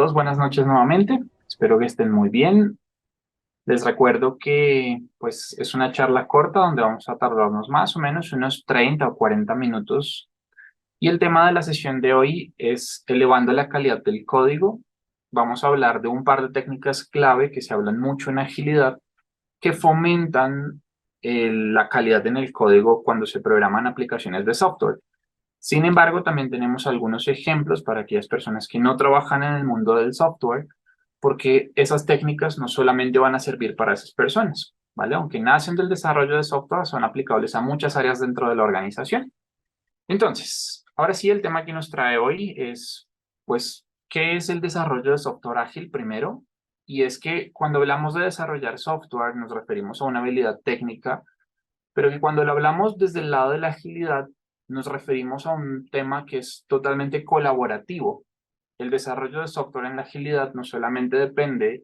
todos, buenas noches nuevamente. Espero que estén muy bien. Les recuerdo que pues es una charla corta donde vamos a tardarnos más o menos unos 30 o 40 minutos. Y el tema de la sesión de hoy es elevando la calidad del código. Vamos a hablar de un par de técnicas clave que se hablan mucho en agilidad que fomentan la calidad en el código cuando se programan aplicaciones de software. Sin embargo, también tenemos algunos ejemplos para aquellas personas que no trabajan en el mundo del software, porque esas técnicas no solamente van a servir para esas personas, ¿vale? Aunque nacen del desarrollo de software, son aplicables a muchas áreas dentro de la organización. Entonces, ahora sí, el tema que nos trae hoy es, pues, ¿qué es el desarrollo de software ágil primero? Y es que cuando hablamos de desarrollar software, nos referimos a una habilidad técnica, pero que cuando lo hablamos desde el lado de la agilidad, nos referimos a un tema que es totalmente colaborativo. El desarrollo de software en la agilidad no solamente depende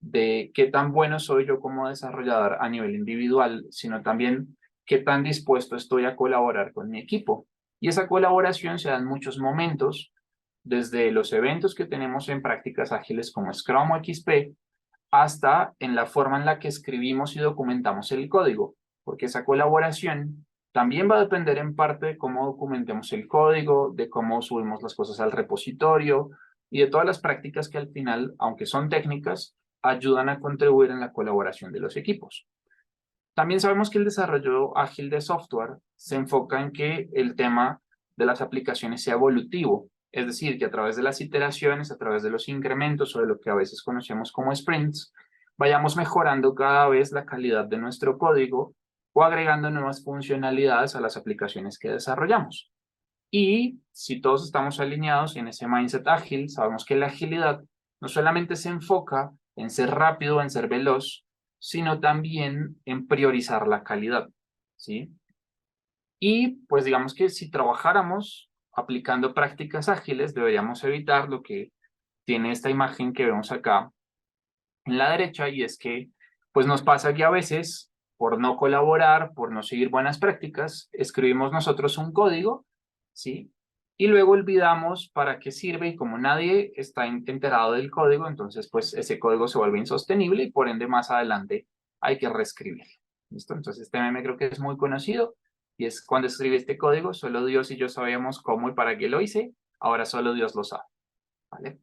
de qué tan bueno soy yo como desarrollador a nivel individual, sino también qué tan dispuesto estoy a colaborar con mi equipo. Y esa colaboración se da en muchos momentos, desde los eventos que tenemos en prácticas ágiles como Scrum o XP, hasta en la forma en la que escribimos y documentamos el código, porque esa colaboración también va a depender en parte de cómo documentemos el código, de cómo subimos las cosas al repositorio y de todas las prácticas que al final, aunque son técnicas, ayudan a contribuir en la colaboración de los equipos. También sabemos que el desarrollo ágil de software se enfoca en que el tema de las aplicaciones sea evolutivo, es decir, que a través de las iteraciones, a través de los incrementos o de lo que a veces conocemos como sprints, vayamos mejorando cada vez la calidad de nuestro código o agregando nuevas funcionalidades a las aplicaciones que desarrollamos. Y si todos estamos alineados en ese mindset ágil, sabemos que la agilidad no solamente se enfoca en ser rápido, en ser veloz, sino también en priorizar la calidad, ¿sí? Y pues digamos que si trabajáramos aplicando prácticas ágiles, deberíamos evitar lo que tiene esta imagen que vemos acá en la derecha, y es que pues nos pasa que a veces, por no colaborar, por no seguir buenas prácticas, escribimos nosotros un código, ¿sí? Y luego olvidamos para qué sirve, y como nadie está enterado del código, entonces pues ese código se vuelve insostenible y por ende más adelante hay que reescribirlo. ¿Listo? Entonces este meme creo que es muy conocido, y es cuando escribí este código, solo Dios y yo sabíamos cómo y para qué lo hice, ahora solo Dios lo sabe, ¿vale?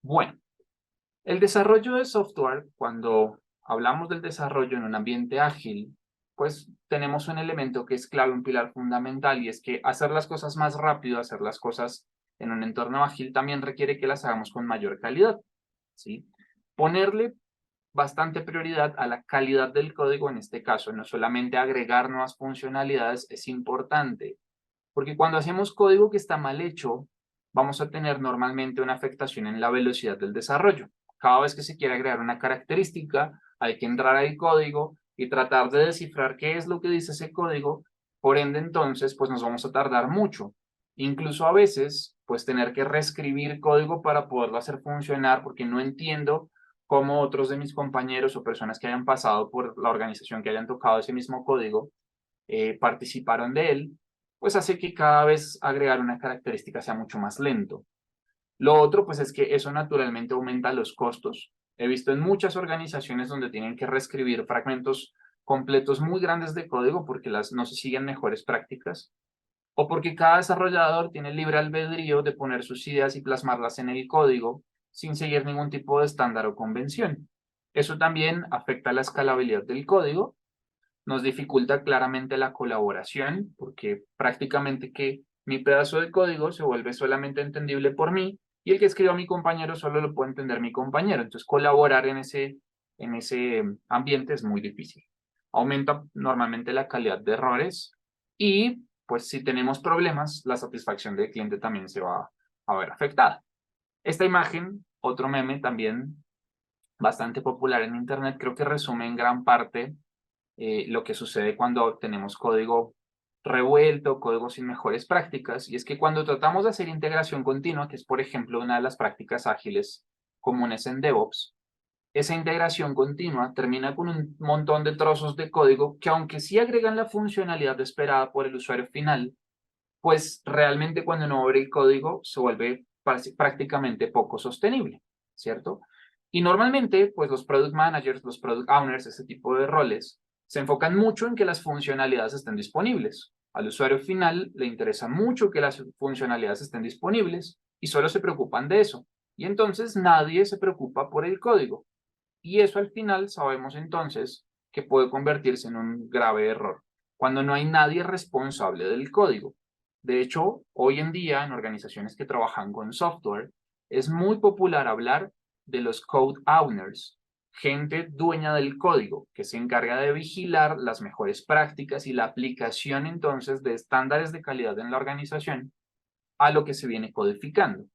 Bueno. El desarrollo de software, cuando hablamos del desarrollo en un ambiente ágil, pues tenemos un elemento que es clave, un pilar fundamental, y es que hacer las cosas más rápido, hacer las cosas en un entorno ágil, también requiere que las hagamos con mayor calidad, ¿sí? Ponerle bastante prioridad a la calidad del código en este caso, no solamente agregar nuevas funcionalidades, es importante, porque cuando hacemos código que está mal hecho, vamos a tener normalmente una afectación en la velocidad del desarrollo. Cada vez que se quiere agregar una característica, hay que entrar al código y tratar de descifrar qué es lo que dice ese código. Por ende, entonces, pues nos vamos a tardar mucho. Incluso a veces, pues tener que reescribir código para poderlo hacer funcionar, porque no entiendo cómo otros de mis compañeros o personas que hayan pasado por la organización, que hayan tocado ese mismo código, participaron de él, pues hace que cada vez agregar una característica sea mucho más lento. Lo otro, pues es que eso naturalmente aumenta los costos. He visto en muchas organizaciones donde tienen que reescribir fragmentos completos muy grandes de código porque no se siguen mejores prácticas, o porque cada desarrollador tiene libre albedrío de poner sus ideas y plasmarlas en el código sin seguir ningún tipo de estándar o convención. Eso también afecta la escalabilidad del código, nos dificulta claramente la colaboración, porque prácticamente que mi pedazo de código se vuelve solamente entendible por mí, y el que escriba mi compañero solo lo puede entender mi compañero. Entonces colaborar en ese ambiente es muy difícil. Aumenta normalmente la calidad de errores, y pues si tenemos problemas, la satisfacción del cliente también se va a ver afectada. Esta imagen, otro meme también bastante popular en internet, creo que resume en gran parte lo que sucede cuando tenemos código revuelto, código sin mejores prácticas, y es que cuando tratamos de hacer integración continua, que es por ejemplo una de las prácticas ágiles comunes en DevOps, esa integración continua termina con un montón de trozos de código que, aunque sí agregan la funcionalidad esperada por el usuario final, pues realmente cuando uno abre el código se vuelve prácticamente poco sostenible, ¿cierto? Y normalmente, pues los product managers, los product owners, ese tipo de roles, se enfocan mucho en que las funcionalidades estén disponibles. Al usuario final le interesa mucho que las funcionalidades estén disponibles y solo se preocupan de eso. Y entonces nadie se preocupa por el código. Y eso al final sabemos entonces que puede convertirse en un grave error, cuando no hay nadie responsable del código. De hecho, hoy en día en organizaciones que trabajan con software, es muy popular hablar de los code owners, gente dueña del código, que se encarga de vigilar las mejores prácticas y la aplicación entonces de estándares de calidad en la organización a lo que se viene codificando,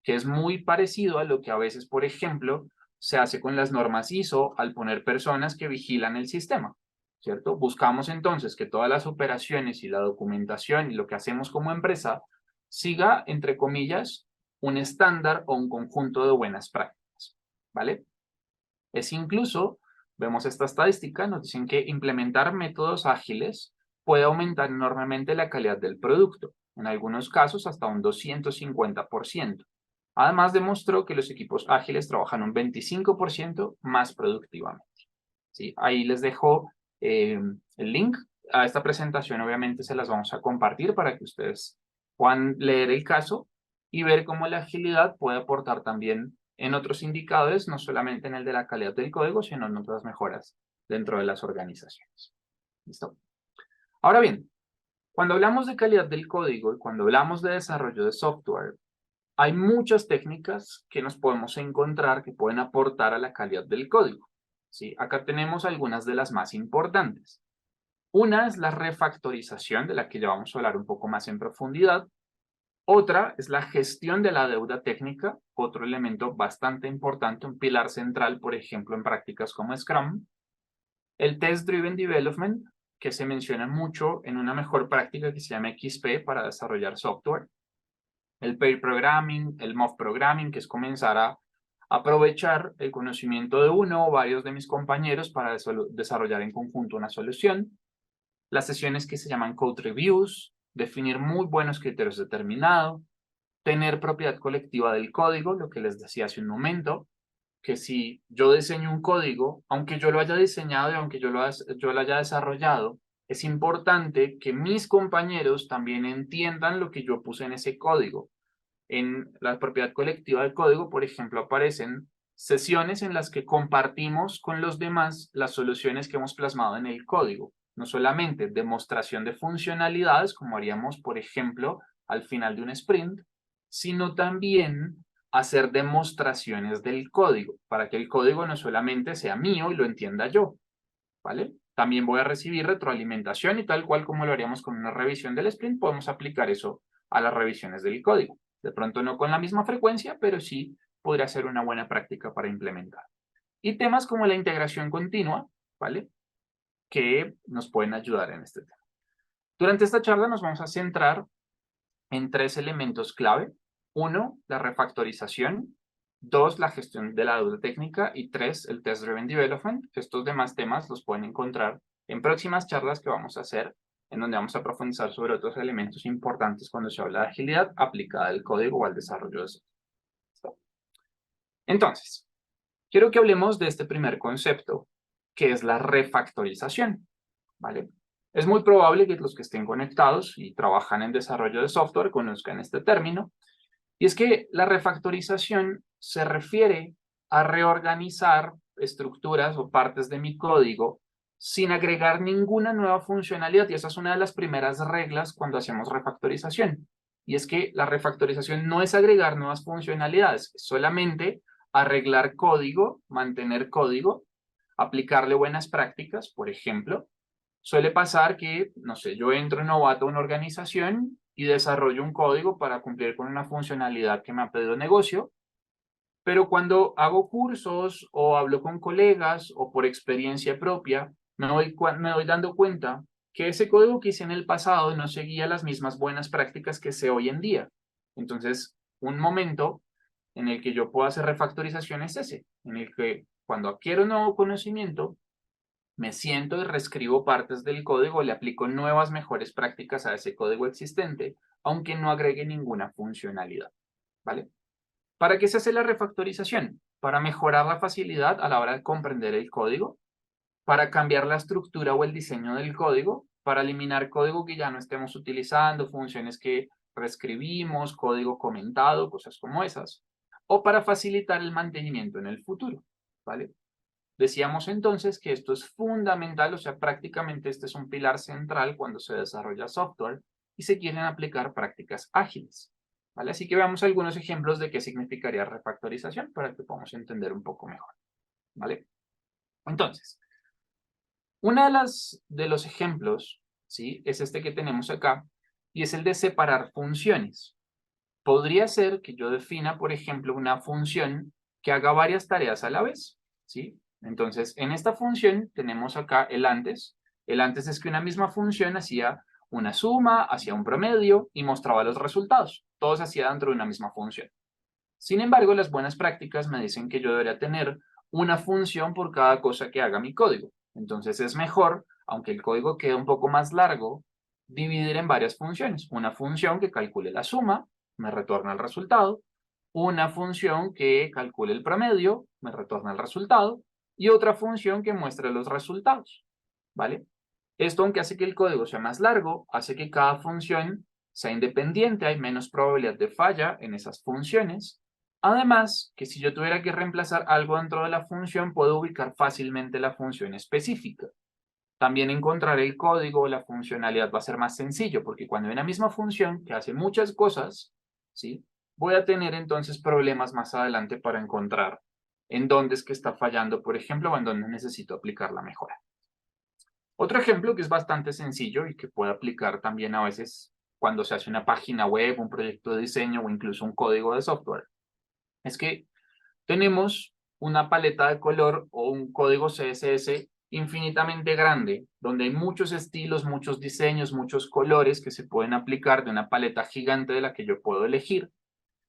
que es muy parecido a lo que a veces, por ejemplo, se hace con las normas ISO al poner personas que vigilan el sistema, ¿cierto? Buscamos entonces que todas las operaciones y la documentación y lo que hacemos como empresa siga, entre comillas, un estándar o un conjunto de buenas prácticas, ¿vale? Es incluso, vemos esta estadística, nos dicen que implementar métodos ágiles puede aumentar enormemente la calidad del producto, en algunos casos hasta un 250%. Además, demostró que los equipos ágiles trabajan un 25% más productivamente. ¿Sí? Ahí les dejo el link a esta presentación, obviamente se las vamos a compartir para que ustedes puedan leer el caso y ver cómo la agilidad puede aportar también en otros indicadores, no solamente en el de la calidad del código, sino en otras mejoras dentro de las organizaciones. ¿Listo? Ahora bien, cuando hablamos de calidad del código y cuando hablamos de desarrollo de software, hay muchas técnicas que nos podemos encontrar que pueden aportar a la calidad del código. ¿Sí? Acá tenemos algunas de las más importantes. Una es la refactorización, de la que ya vamos a hablar un poco más en profundidad. Otra es la gestión de la deuda técnica, otro elemento bastante importante, un pilar central, por ejemplo, en prácticas como Scrum. El Test Driven Development, que se menciona mucho en una mejor práctica que se llama XP para desarrollar software. El pair programming, el mob programming, que es comenzar a aprovechar el conocimiento de uno o varios de mis compañeros para desarrollar en conjunto una solución. Las sesiones que se llaman code reviews, definir muy buenos criterios determinados, tener propiedad colectiva del código, lo que les decía hace un momento, que si yo diseño un código, aunque yo lo haya diseñado y aunque yo lo haya desarrollado, es importante que mis compañeros también entiendan lo que yo puse en ese código. En la propiedad colectiva del código, por ejemplo, aparecen sesiones en las que compartimos con los demás las soluciones que hemos plasmado en el código. No solamente demostración de funcionalidades, como haríamos, por ejemplo, al final de un sprint, sino también hacer demostraciones del código, para que el código no solamente sea mío y lo entienda yo, ¿vale? También voy a recibir retroalimentación y tal cual como lo haríamos con una revisión del sprint, podemos aplicar eso a las revisiones del código. De pronto no con la misma frecuencia, pero sí podría ser una buena práctica para implementar. Y temas como la integración continua, ¿vale? Que nos pueden ayudar en este tema. Durante esta charla nos vamos a centrar en tres elementos clave. Uno, la refactorización. Dos, la gestión de la deuda técnica. Y tres, el Test Driven Development. Estos demás temas los pueden encontrar en próximas charlas que vamos a hacer, en donde vamos a profundizar sobre otros elementos importantes cuando se habla de agilidad aplicada al código o al desarrollo de software. Entonces, quiero que hablemos de este primer concepto, que es la refactorización, ¿vale? Es muy probable que los que estén conectados y trabajan en desarrollo de software conozcan este término, y es que la refactorización se refiere a reorganizar estructuras o partes de mi código sin agregar ninguna nueva funcionalidad, y esa es una de las primeras reglas cuando hacemos refactorización. Y es que la refactorización no es agregar nuevas funcionalidades, es solamente arreglar código, mantener código, aplicarle buenas prácticas, por ejemplo. Suele pasar que, no sé, yo entro novato a una organización y desarrollo un código para cumplir con una funcionalidad que me ha pedido el negocio, pero cuando hago cursos o hablo con colegas o por experiencia propia, me doy dando cuenta que ese código que hice en el pasado no seguía las mismas buenas prácticas que sé hoy en día. Entonces, un momento en el que yo puedo hacer refactorización es ese, en el que cuando adquiero nuevo conocimiento, me siento y reescribo partes del código, le aplico nuevas mejores prácticas a ese código existente, aunque no agregue ninguna funcionalidad, ¿vale? ¿Para qué se hace la refactorización? Para mejorar la facilidad a la hora de comprender el código, para cambiar la estructura o el diseño del código, para eliminar código que ya no estemos utilizando, funciones que reescribimos, código comentado, cosas como esas, o para facilitar el mantenimiento en el futuro, ¿vale? Decíamos entonces que esto es fundamental, o sea, prácticamente este es un pilar central cuando se desarrolla software y se quieren aplicar prácticas ágiles, ¿vale? Así que veamos algunos ejemplos de qué significaría refactorización para que podamos entender un poco mejor, ¿vale? Entonces, una de los ejemplos, ¿sí? Es este que tenemos acá y es el de separar funciones. Podría ser que yo defina, por ejemplo, una función que haga varias tareas a la vez, ¿sí? Entonces, en esta función tenemos acá el antes. El antes es que una misma función hacía una suma, hacía un promedio y mostraba los resultados. Todo se hacía dentro de una misma función. Sin embargo, las buenas prácticas me dicen que yo debería tener una función por cada cosa que haga mi código. Entonces es mejor, aunque el código quede un poco más largo, dividir en varias funciones. Una función que calcule la suma, me retorna el resultado. Una función que calcule el promedio, me retorna el resultado. Y otra función que muestre los resultados. ¿Vale? Esto, aunque hace que el código sea más largo, hace que cada función sea independiente, hay menos probabilidad de falla en esas funciones. Además, que si yo tuviera que reemplazar algo dentro de la función, puedo ubicar fácilmente la función específica. También encontrar el código o la funcionalidad va a ser más sencillo, porque cuando hay una misma función que hace muchas cosas, ¿sí? Voy a tener entonces problemas más adelante para encontrar en dónde es que está fallando, por ejemplo, o en dónde necesito aplicar la mejora. Otro ejemplo que es bastante sencillo y que puede aplicar también a veces cuando se hace una página web, un proyecto de diseño o incluso un código de software, es que tenemos una paleta de color o un código CSS infinitamente grande, donde hay muchos estilos, muchos diseños, muchos colores que se pueden aplicar de una paleta gigante de la que yo puedo elegir.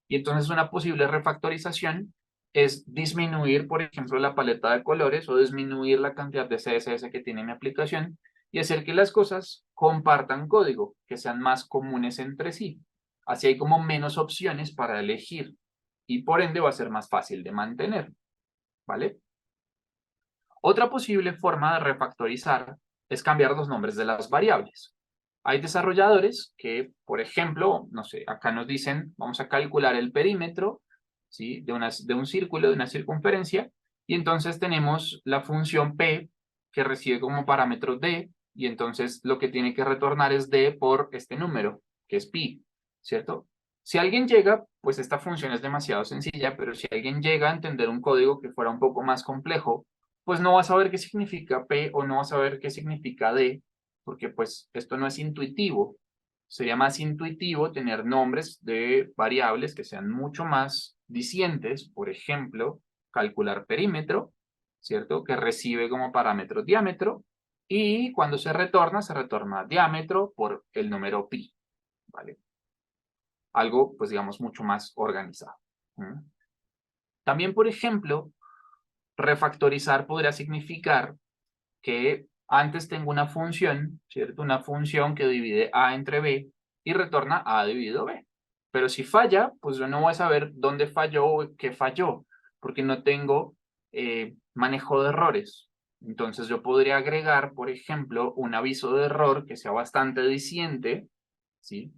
Y entonces una posible refactorización es disminuir, por ejemplo, la paleta de colores o disminuir la cantidad de CSS que tiene mi aplicación y hacer que las cosas compartan código, que sean más comunes entre sí. Así hay como menos opciones para elegir y por ende va a ser más fácil de mantener, ¿vale? Otra posible forma de refactorizar es cambiar los nombres de las variables. Hay desarrolladores que, por ejemplo, no sé, acá nos dicen, vamos a calcular el perímetro, ¿sí? de un círculo, de una circunferencia, y entonces tenemos la función p que recibe como parámetro d, y entonces lo que tiene que retornar es d por este número, que es pi, ¿cierto? Si alguien llega, pues esta función es demasiado sencilla, pero si alguien llega a entender un código que fuera un poco más complejo, pues no va a saber qué significa p o no va a saber qué significa d, porque pues esto no es intuitivo. Sería más intuitivo tener nombres de variables que sean mucho más dicientes, por ejemplo, calcular perímetro, ¿cierto? Que recibe como parámetro diámetro y cuando se retorna diámetro por el número pi, ¿vale? Algo, pues digamos, mucho más organizado. ¿Mm? También, por ejemplo, refactorizar podría significar que antes tengo una función, ¿cierto? Una función que divide A entre B y retorna A dividido B. Pero si falla, pues yo no voy a saber dónde falló o qué falló, porque no tengo manejo de errores. Entonces yo podría agregar, por ejemplo, un aviso de error que sea bastante diciente, ¿sí?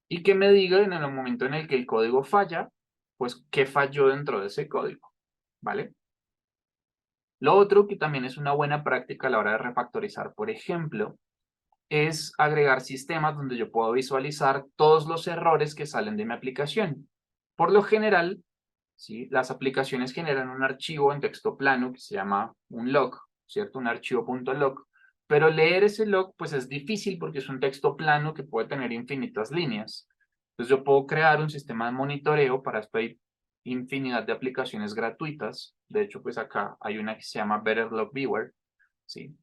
Y que me diga en el momento en el que el código falla, pues qué falló dentro de ese código, ¿vale? Lo otro que también es una buena práctica a la hora de refactorizar, por ejemplo, es agregar sistemas donde yo puedo visualizar todos los errores que salen de mi aplicación. Por lo general, ¿sí? Las aplicaciones generan un archivo en texto plano que se llama un log, ¿cierto? Un archivo .log. Pero leer ese log pues es difícil porque es un texto plano que puede tener infinitas líneas. Entonces yo puedo crear un sistema de monitoreo para esto hay infinidad de aplicaciones gratuitas. De hecho, pues acá hay una que se llama Better Log Viewer, ¿sí?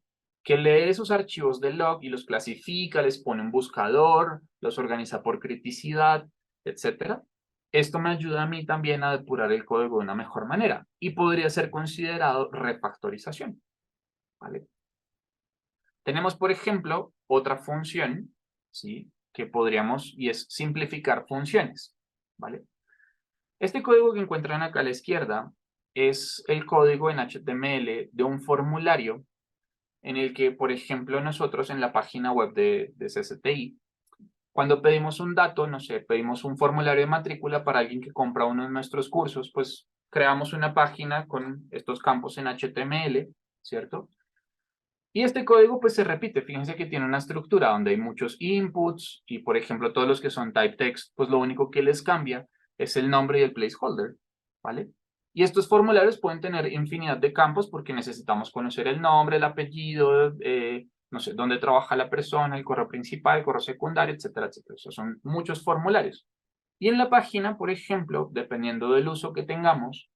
Que lee esos archivos de log y los clasifica, les pone un buscador, los organiza por criticidad, etcétera. Esto me ayuda a mí también a depurar el código de una mejor manera y podría ser considerado refactorización, ¿vale? Tenemos, por ejemplo, otra función, ¿sí? Que podríamos, y es simplificar funciones, ¿vale? Este código que encuentran acá a la izquierda es el código en HTML de un formulario en el que, por ejemplo, nosotros en la página web de CCTI, cuando pedimos un dato, no sé, pedimos un formulario de matrícula para alguien que compra uno de nuestros cursos, pues creamos una página con estos campos en HTML, ¿cierto? Y este código pues se repite, fíjense que tiene una estructura donde hay muchos inputs y por ejemplo todos los que son type text, pues lo único que les cambia es el nombre y el placeholder, ¿vale? Y estos formularios pueden tener infinidad de campos porque necesitamos conocer el nombre, el apellido, no sé, dónde trabaja la persona, el correo principal, el correo secundario, etcétera, etcétera. O sea, son muchos formularios. Y en la página, por ejemplo, dependiendo del uso que tengamos,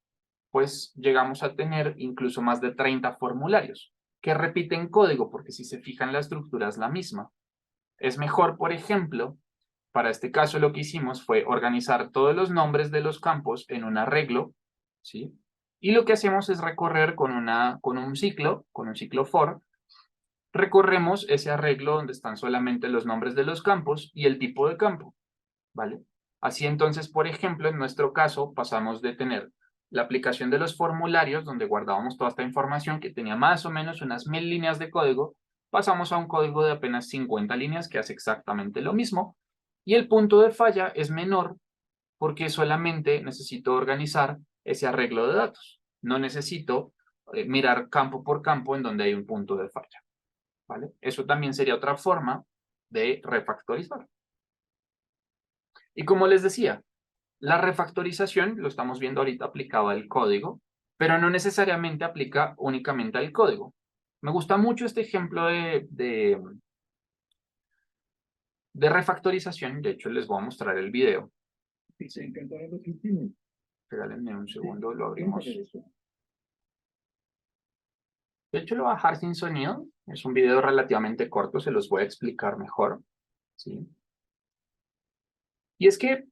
pues llegamos a tener incluso más de 30 formularios que repiten código, porque si se fijan la estructura es la misma. Es mejor, por ejemplo, para este caso lo que hicimos fue organizar todos los nombres de los campos en un arreglo, ¿sí? Y lo que hacemos es recorrer con un ciclo for, recorremos ese arreglo donde están solamente los nombres de los campos y el tipo de campo, ¿vale? Así entonces, por ejemplo, en nuestro caso pasamos de tener la aplicación de los formularios, donde guardábamos toda esta información que tenía más o menos unas 1000 líneas de código, pasamos a un código de apenas 50 líneas que hace exactamente lo mismo, y el punto de falla es menor porque solamente necesito organizar ese arreglo de datos. No necesito mirar campo por campo en donde hay un punto de falla, ¿vale? Eso también sería otra forma de refactorizar. Y como les decía, la refactorización lo estamos viendo ahorita aplicado al código, pero no necesariamente aplica únicamente al código. Me gusta mucho este ejemplo de refactorización. De hecho, les voy a mostrar el video. Regálenme un segundo, lo abrimos. De hecho, lo voy a dejar sin sonido. Es un video relativamente corto, se los voy a explicar mejor. ¿Sí? Y es que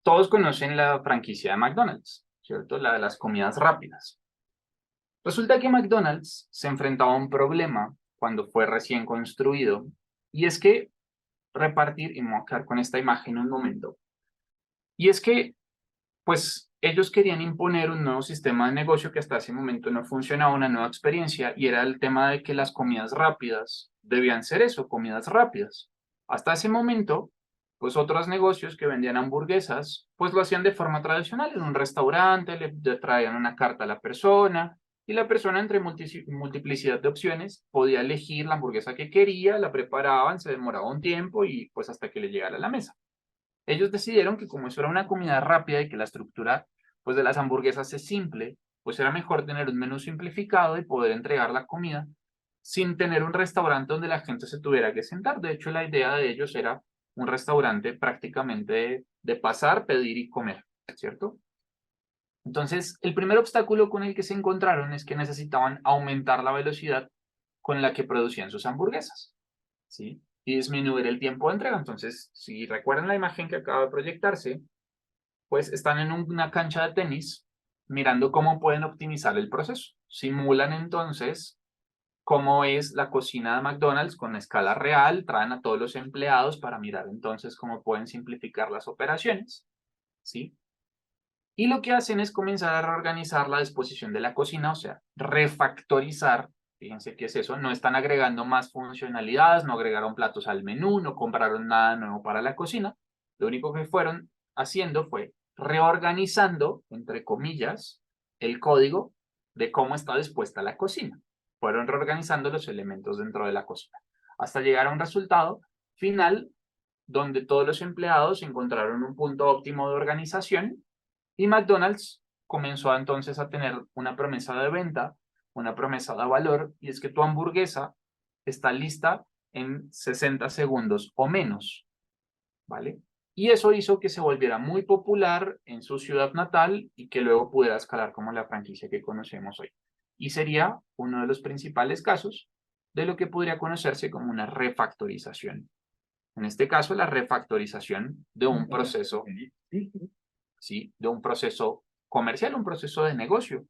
todos conocen la franquicia de McDonald's, ¿cierto? La de las comidas rápidas. Resulta que McDonald's se enfrentaba a un problema cuando fue recién construido, y es que repartir, y me voy a quedar con esta imagen un momento, y es que, pues, ellos querían imponer un nuevo sistema de negocio que hasta ese momento no funcionaba, una nueva experiencia, y era el tema de que las comidas rápidas debían ser eso, comidas rápidas. Hasta ese momento, pues otros negocios que vendían hamburguesas, pues lo hacían de forma tradicional, en un restaurante, le traían una carta a la persona, y la persona entre multiplicidad de opciones podía elegir la hamburguesa que quería, la preparaban, se demoraba un tiempo y pues hasta que le llegara a la mesa. Ellos decidieron que como eso era una comida rápida y que la estructura pues de las hamburguesas es simple, pues era mejor tener un menú simplificado y poder entregar la comida sin tener un restaurante donde la gente se tuviera que sentar. De hecho, la idea de ellos era un restaurante prácticamente de pasar, pedir y comer, ¿cierto? Entonces, el primer obstáculo con el que se encontraron es que necesitaban aumentar la velocidad con la que producían sus hamburguesas, ¿sí? Y disminuir el tiempo de entrega. Entonces, si recuerdan la imagen que acaba de proyectarse, pues están en una cancha de tenis mirando cómo pueden optimizar el proceso. Simulan entonces cómo es la cocina de McDonald's con escala real, traen a todos los empleados para mirar entonces cómo pueden simplificar las operaciones, ¿sí? Y lo que hacen es comenzar a reorganizar la disposición de la cocina, o sea, refactorizar. Fíjense qué es eso, no están agregando más funcionalidades, no agregaron platos al menú, no compraron nada nuevo para la cocina. Lo único que fueron haciendo fue reorganizando, entre comillas, el código de cómo está dispuesta la cocina. Fueron reorganizando los elementos dentro de la cocina, hasta llegar a un resultado final donde todos los empleados encontraron un punto óptimo de organización y McDonald's comenzó entonces a tener una promesa de venta, una promesa de valor, y es que tu hamburguesa está lista en 60 segundos o menos, ¿vale? Y eso hizo que se volviera muy popular en su ciudad natal y que luego pudiera escalar como la franquicia que conocemos hoy. Y sería uno de los principales casos de lo que podría conocerse como una refactorización. En este caso, la refactorización de un proceso, ¿sí? De un proceso comercial, un proceso de negocio.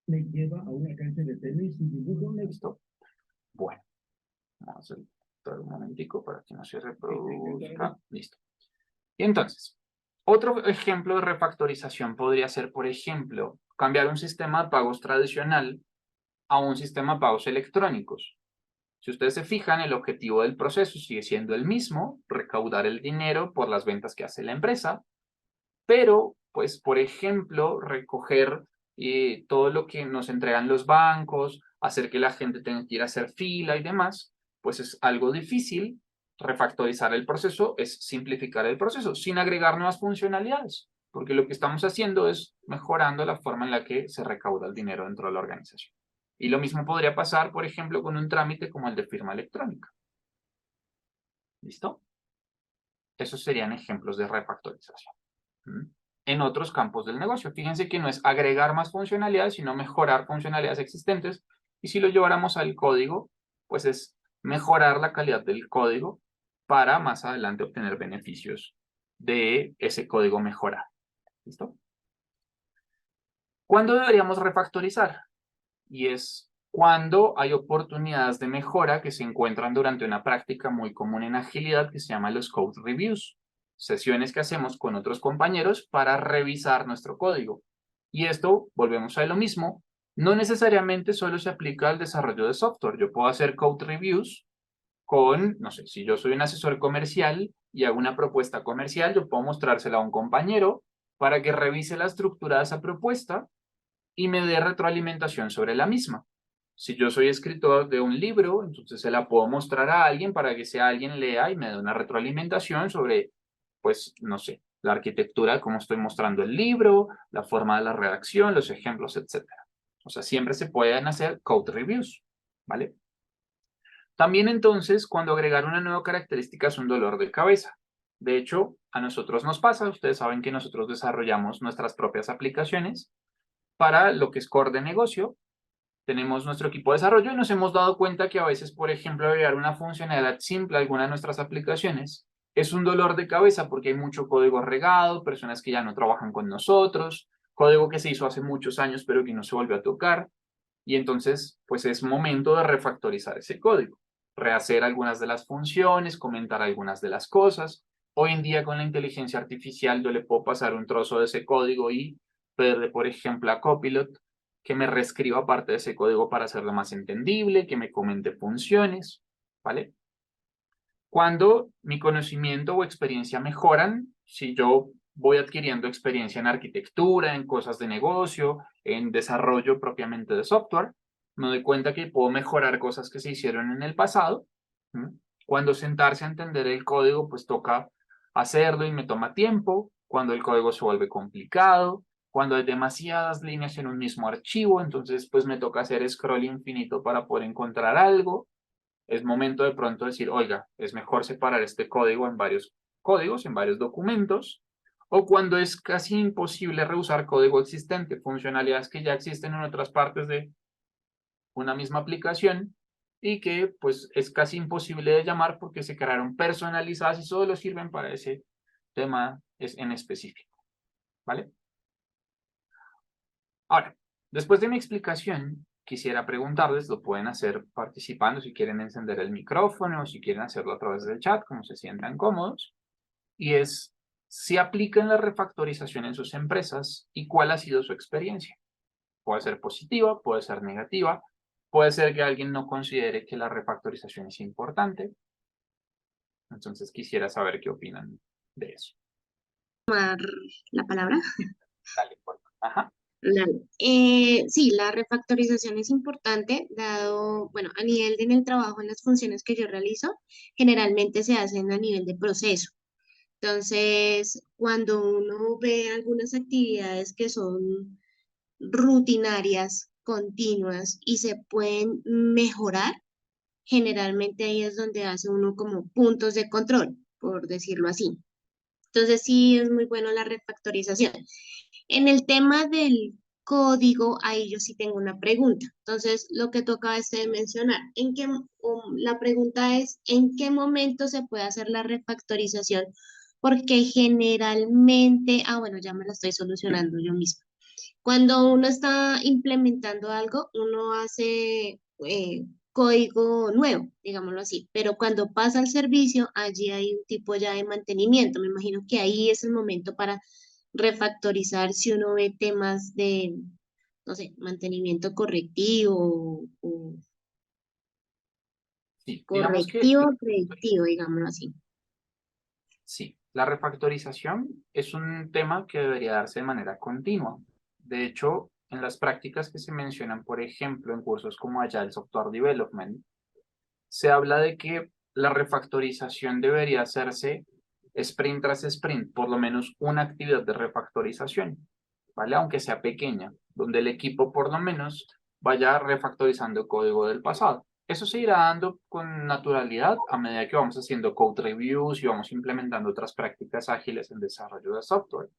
Me lleva a una cancha de tenis y dibujo. ¿Listo? Bueno, vamos a hacer un momentico para que no se reproduzca. Listo. Y entonces, Otro ejemplo de refactorización podría ser, por ejemplo, cambiar un sistema de pagos tradicional a un sistema de pagos electrónicos. Si ustedes se fijan, el objetivo del proceso sigue siendo el mismo, recaudar el dinero por las ventas que hace la empresa, pero, pues, por ejemplo, recoger todo lo que nos entregan los bancos, hacer que la gente tenga que ir a hacer fila y demás, pues es algo difícil. Refactorizar el proceso es simplificar el proceso sin agregar nuevas funcionalidades, porque lo que estamos haciendo es mejorando la forma en la que se recauda el dinero dentro de la organización. Y lo mismo podría pasar, por ejemplo, con un trámite como el de firma electrónica. ¿Listo? Esos serían ejemplos de refactorización. En otros campos del negocio. Fíjense que no es agregar más funcionalidades, sino mejorar funcionalidades existentes. Y si lo lleváramos al código, pues es mejorar la calidad del código para más adelante obtener beneficios de ese código mejorado. ¿Listo? ¿Cuándo deberíamos refactorizar? Y es cuando hay oportunidades de mejora que se encuentran durante una práctica muy común en agilidad que se llama los code reviews, sesiones que hacemos con otros compañeros para revisar nuestro código. Y esto, volvemos a lo mismo, no necesariamente solo se aplica al desarrollo de software. Yo puedo hacer code reviews con, no sé, si yo soy un asesor comercial y hago una propuesta comercial, yo puedo mostrársela a un compañero para que revise la estructura de esa propuesta y me dé retroalimentación sobre la misma. Si yo soy escritor de un libro, entonces se la puedo mostrar a alguien para que sea alguien lea y me dé una retroalimentación sobre, pues, no sé, la arquitectura, cómo estoy mostrando el libro, la forma de la redacción, los ejemplos, etcétera. O sea, siempre se pueden hacer code reviews, ¿vale? También entonces, cuando agregar una nueva característica es un dolor de cabeza. De hecho, a nosotros nos pasa, ustedes saben que nosotros desarrollamos nuestras propias aplicaciones para lo que es core de negocio. Tenemos nuestro equipo de desarrollo y nos hemos dado cuenta que a veces, por ejemplo, agregar una funcionalidad simple a alguna de nuestras aplicaciones es un dolor de cabeza porque hay mucho código regado, personas que ya no trabajan con nosotros, código que se hizo hace muchos años pero que no se volvió a tocar. Y entonces, pues es momento de refactorizar ese código, rehacer algunas de las funciones, comentar algunas de las cosas. Hoy en día con la inteligencia artificial yo le puedo pasar un trozo de ese código y pedirle, por ejemplo, a Copilot que me reescriba parte de ese código para hacerlo más entendible, que me comente funciones, ¿vale? Cuando mi conocimiento o experiencia mejoran, si yo voy adquiriendo experiencia en arquitectura, en cosas de negocio, en desarrollo propiamente de software, me doy cuenta que puedo mejorar cosas que se hicieron en el pasado. Cuando sentarse a entender el código, pues toca hacerlo y me toma tiempo. Cuando el código se vuelve complicado, cuando hay demasiadas líneas en un mismo archivo, entonces pues me toca hacer scroll infinito para poder encontrar algo. Es momento de pronto decir, oiga, es mejor separar este código en varios códigos, en varios documentos, o cuando es casi imposible reusar código existente, funcionalidades que ya existen en otras partes de una misma aplicación y que pues es casi imposible de llamar porque se crearon personalizadas y solo sirven para ese tema en específico, ¿vale? Ahora, después de mi explicación, quisiera preguntarles, lo pueden hacer participando si quieren encender el micrófono o si quieren hacerlo a través del chat, como se sientan cómodos, y es si aplican la refactorización en sus empresas y cuál ha sido su experiencia. Puede ser positiva, puede ser negativa, puede ser que alguien no considere que la refactorización es importante. Entonces quisiera saber qué opinan de eso. La palabra. Dale, por favor. Ajá. Dale. Sí, la refactorización es importante, dado, bueno, a nivel de en el trabajo, en las funciones que yo realizo, generalmente se hacen a nivel de proceso. Entonces, cuando uno ve algunas actividades que son rutinarias, continuas y se pueden mejorar, generalmente ahí es donde hace uno como puntos de control, por decirlo así. Entonces, sí es muy bueno la refactorización. En el tema del código, ahí yo sí tengo una pregunta. Entonces, lo que toca es de mencionar, la pregunta es, ¿en qué momento se puede hacer la refactorización? Porque generalmente, bueno, ya me la estoy solucionando yo misma. Cuando uno está implementando algo, uno hace código nuevo, digámoslo así, pero cuando pasa al servicio, allí hay un tipo ya de mantenimiento. Me imagino que ahí es el momento para refactorizar si uno ve temas de, no sé, mantenimiento correctivo o Sí, digamos que correctivo, predictivo, digámoslo así. sí, la refactorización es un tema que debería darse de manera continua. De hecho, en las prácticas que se mencionan, por ejemplo, en cursos como Agile Software Development, se habla de que la refactorización debería hacerse sprint tras sprint, por lo menos una actividad de refactorización, ¿vale? Aunque sea pequeña, donde el equipo por lo menos vaya refactorizando código del pasado. Eso se irá dando con naturalidad a medida que vamos haciendo code reviews y vamos implementando otras prácticas ágiles en desarrollo de software.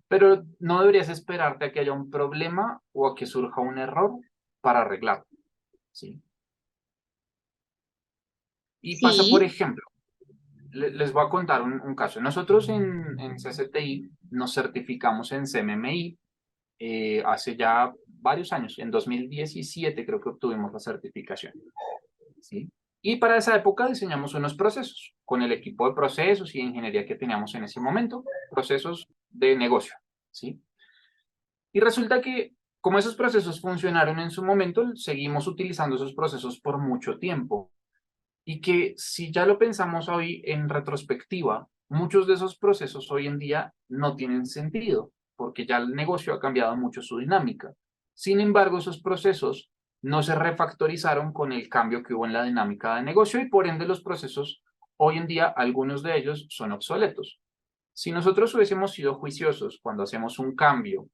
Pero no deberías esperarte a que haya un problema o a que surja un error para arreglarlo, ¿sí? Y pasa, por Sí, ejemplo, les voy a contar un caso. Nosotros en CCTI nos certificamos en CMMI hace ya varios años. En 2017 creo que obtuvimos la certificación. ¿Sí? Y para esa época diseñamos unos procesos con el equipo de procesos y de ingeniería que teníamos en ese momento, procesos de negocio. ¿Sí? Y resulta que como esos procesos funcionaron en su momento, seguimos utilizando esos procesos por mucho tiempo. Y que si ya lo pensamos hoy en retrospectiva, muchos de esos procesos hoy en día no tienen sentido, porque ya el negocio ha cambiado mucho su dinámica. Sin embargo, esos procesos no se refactorizaron con el cambio que hubo en la dinámica de negocio y por ende los procesos hoy en día, algunos de ellos son obsoletos. Si nosotros hubiésemos sido juiciosos cuando hacemos un cambio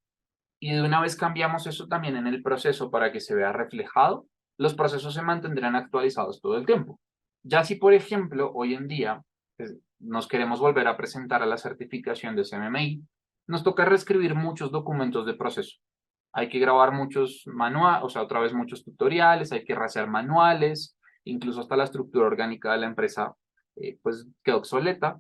y de una vez cambiamos eso también en el proceso para que se vea reflejado, los procesos se mantendrán actualizados todo el tiempo. Ya si, por ejemplo, hoy en día nos queremos volver a presentar a la certificación de CMMI, nos toca reescribir muchos documentos de proceso. Hay que grabar muchos manuales, o sea, otra vez muchos tutoriales, hay que rehacer manuales, incluso hasta la estructura orgánica de la empresa, pues quedó obsoleta.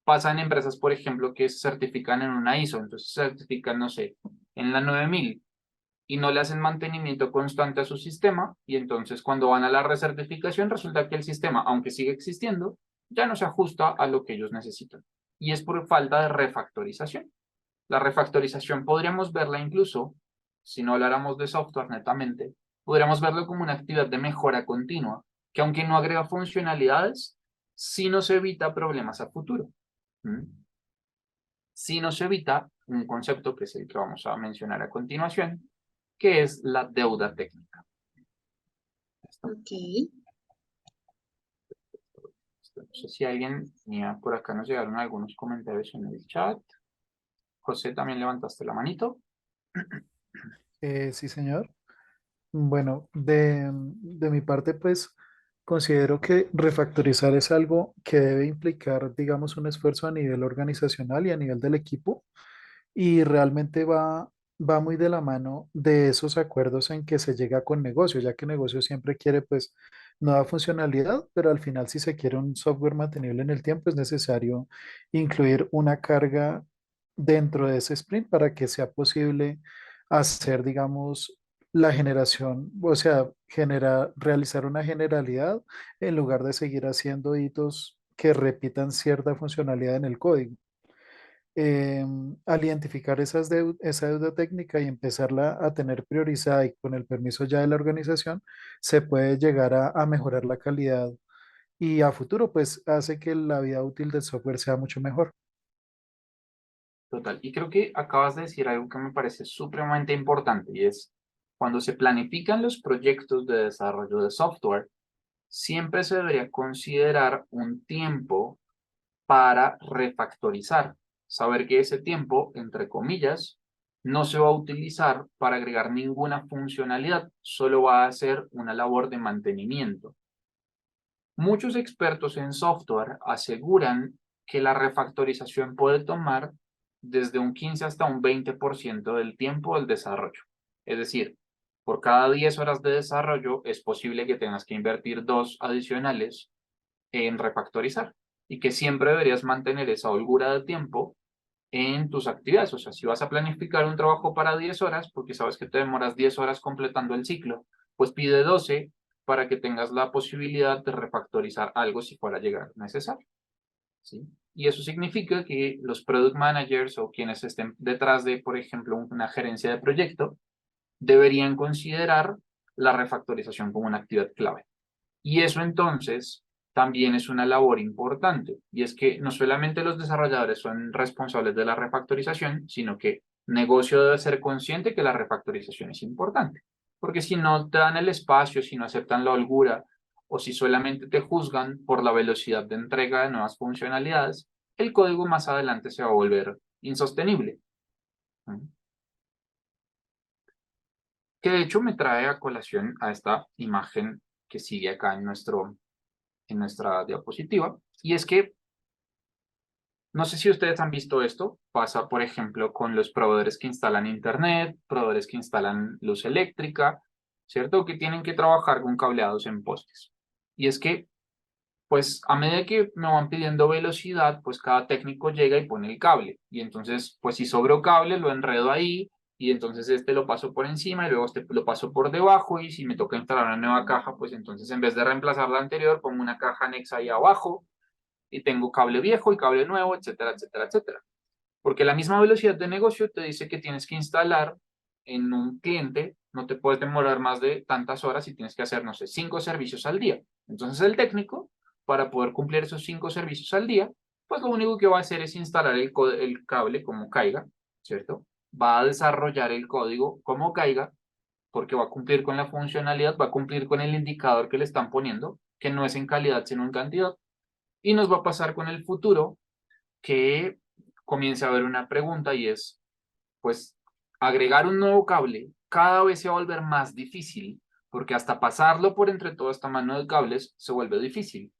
Pasa en empresas, por ejemplo, que se certifican en una ISO, entonces se certifican, no sé, en la 9000 y no le hacen mantenimiento constante a su sistema y entonces cuando van a la recertificación resulta que el sistema, aunque sigue existiendo, ya no se ajusta a lo que ellos necesitan. Y es por falta de refactorización. La refactorización podríamos verla incluso, si no habláramos de software netamente, podríamos verlo como una actividad de mejora continua, que aunque no agrega funcionalidades, sí nos evita problemas a futuro. ¿Mm? Sí nos evita un concepto que es el que vamos a mencionar a continuación, que es la deuda técnica. ¿Listo? ok. No sé si alguien, mira, por acá nos llegaron algunos comentarios en el chat. José, también levantaste la manito. Sí, señor. Bueno, de mi parte, pues considero que refactorizar es algo que debe implicar, digamos, un esfuerzo a nivel organizacional y a nivel del equipo y realmente va muy de la mano de esos acuerdos en que se llega con negocio, ya que negocio siempre quiere, pues, nueva funcionalidad, pero al final, si se quiere un software mantenible en el tiempo, es necesario incluir una carga dentro de ese sprint para que sea posible hacer, digamos, la generación, o sea, realizar una generalidad en lugar de seguir haciendo hitos que repitan cierta funcionalidad en el código. Al identificar esa deuda técnica y empezarla a tener priorizada y con el permiso ya de la organización, se puede llegar a mejorar la calidad y a futuro, pues hace que la vida útil del software sea mucho mejor. Total. Y creo que acabas de decir algo que me parece supremamente importante y es cuando se planifican los proyectos de desarrollo de software, siempre se debería considerar un tiempo para refactorizar. Saber que ese tiempo, entre comillas, no se va a utilizar para agregar ninguna funcionalidad, solo va a ser una labor de mantenimiento. Muchos expertos en software aseguran que la refactorización puede tomar desde un 15 hasta un 20% del tiempo del desarrollo. Es decir, por cada 10 horas de desarrollo es posible que tengas que invertir 2 adicionales en refactorizar y que siempre deberías mantener esa holgura de tiempo en tus actividades. O sea, si vas a planificar un trabajo para 10 horas, porque sabes que te demoras 10 horas completando el ciclo, pues pide 12 para que tengas la posibilidad de refactorizar algo si fuera a llegar necesario, ¿sí? Y eso significa que los product managers o quienes estén detrás de, por ejemplo, una gerencia de proyecto, deberían considerar la refactorización como una actividad clave. Y eso entonces también es una labor importante, y es que no solamente los desarrolladores son responsables de la refactorización, sino que negocio debe ser consciente que la refactorización es importante, porque si no te dan el espacio, si no aceptan la holgura, o si solamente te juzgan por la velocidad de entrega de nuevas funcionalidades, el código más adelante se va a volver insostenible. Que de hecho me trae a colación a esta imagen que sigue acá en nuestra diapositiva, y es que no sé si ustedes han visto esto, pasa por ejemplo con los proveedores que instalan internet, proveedores que instalan luz eléctrica, ¿cierto? Que tienen que trabajar con cableados en postes. Y es que, pues a medida que me van pidiendo velocidad, pues cada técnico llega y pone el cable. Y entonces, pues si sobro cable, lo enredo ahí, y entonces este lo paso por encima y luego este lo paso por debajo, y si me toca instalar una nueva caja, pues entonces en vez de reemplazar la anterior, pongo una caja anexa ahí abajo, y tengo cable viejo y cable nuevo, etcétera, etcétera, etcétera. Porque la misma velocidad de negocio te dice que tienes que instalar en un cliente, no te puedes demorar más de tantas horas y tienes que hacer, no sé, 5 servicios al día. Entonces el técnico, para poder cumplir esos 5 servicios al día, pues lo único que va a hacer es instalar el cable como caiga, ¿cierto? Va a desarrollar el código como caiga, porque va a cumplir con la funcionalidad, va a cumplir con el indicador que le están poniendo, que no es en calidad, sino en cantidad. Y nos va a pasar con el futuro que comience a haber una pregunta, y es, pues, agregar un nuevo cable cada vez se va a volver más difícil, porque hasta pasarlo por entre toda esta mano de cables se vuelve difícil,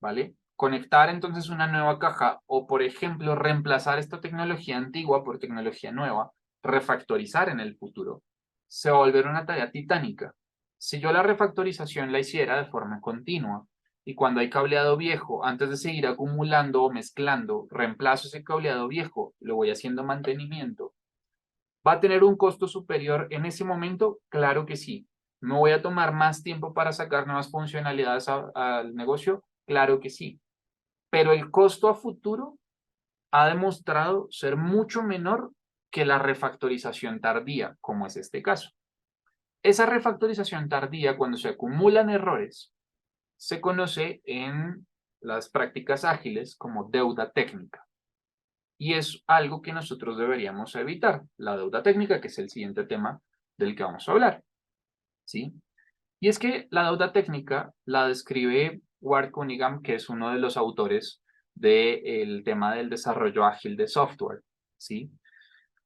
¿vale? Conectar entonces una nueva caja o, por ejemplo, reemplazar esta tecnología antigua por tecnología nueva, refactorizar en el futuro, se va a volver una tarea titánica. Si yo la refactorización la hiciera de forma continua, y cuando hay cableado viejo, antes de seguir acumulando o mezclando, reemplazo ese cableado viejo, lo voy haciendo mantenimiento, ¿va a tener un costo superior en ese momento? Claro que sí. ¿Me voy a tomar más tiempo para sacar nuevas funcionalidades al negocio? Claro que sí. Pero el costo a futuro ha demostrado ser mucho menor que la refactorización tardía, como es este caso. Esa refactorización tardía, cuando se acumulan errores, se conoce en las prácticas ágiles como deuda técnica. Y es algo que nosotros deberíamos evitar, la deuda técnica, que es el siguiente tema del que vamos a hablar, ¿sí? Y es que la deuda técnica la describe Ward Cunningham, que es uno de los autores del tema del desarrollo ágil de software, ¿sí?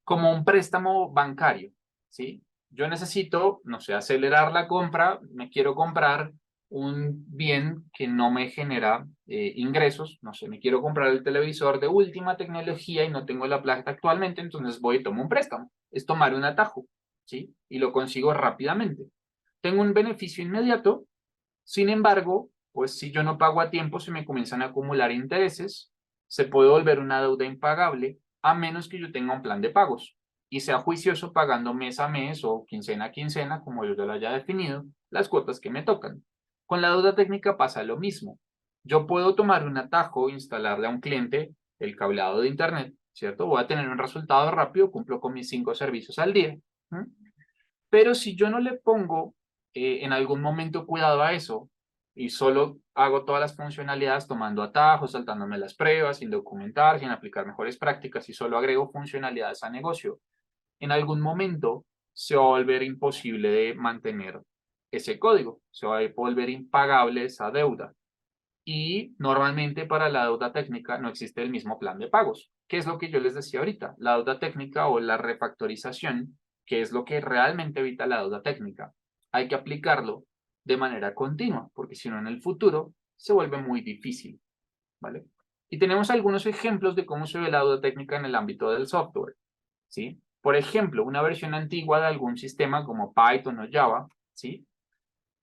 Como un préstamo bancario, ¿sí? Yo necesito, no sé, acelerar la compra, me quiero comprar un bien que no me genera ingresos, no sé, me quiero comprar el televisor de última tecnología y no tengo la plata actualmente, entonces voy y tomo un préstamo, es tomar un atajo, ¿sí? Y lo consigo rápidamente. Tengo un beneficio inmediato, sin embargo, pues si yo no pago a tiempo, se me comienzan a acumular intereses, se puede volver una deuda impagable, a menos que yo tenga un plan de pagos y sea juicioso pagando mes a mes o quincena a quincena, como yo ya lo haya definido, las cuotas que me tocan. Con la deuda técnica pasa lo mismo. Yo puedo tomar un atajo, instalarle a un cliente el cableado de internet, ¿cierto? Voy a tener un resultado rápido, cumplo con mis 5 servicios al día. Pero si yo no le pongo en algún momento cuidado a eso y solo hago todas las funcionalidades tomando atajos, saltándome las pruebas, sin documentar, sin aplicar mejores prácticas y solo agrego funcionalidades a negocio, en algún momento se va a volver imposible de mantener ese código, se va a volver impagable esa deuda. Y normalmente para la deuda técnica no existe el mismo plan de pagos. ¿Qué es lo que yo les decía ahorita? La deuda técnica o la refactorización, que es lo que realmente evita la deuda técnica. Hay que aplicarlo de manera continua, porque si no en el futuro se vuelve muy difícil, ¿vale? Y tenemos algunos ejemplos de cómo se ve la deuda técnica en el ámbito del software, ¿sí? Por ejemplo, una versión antigua de algún sistema como Python o Java, ¿sí?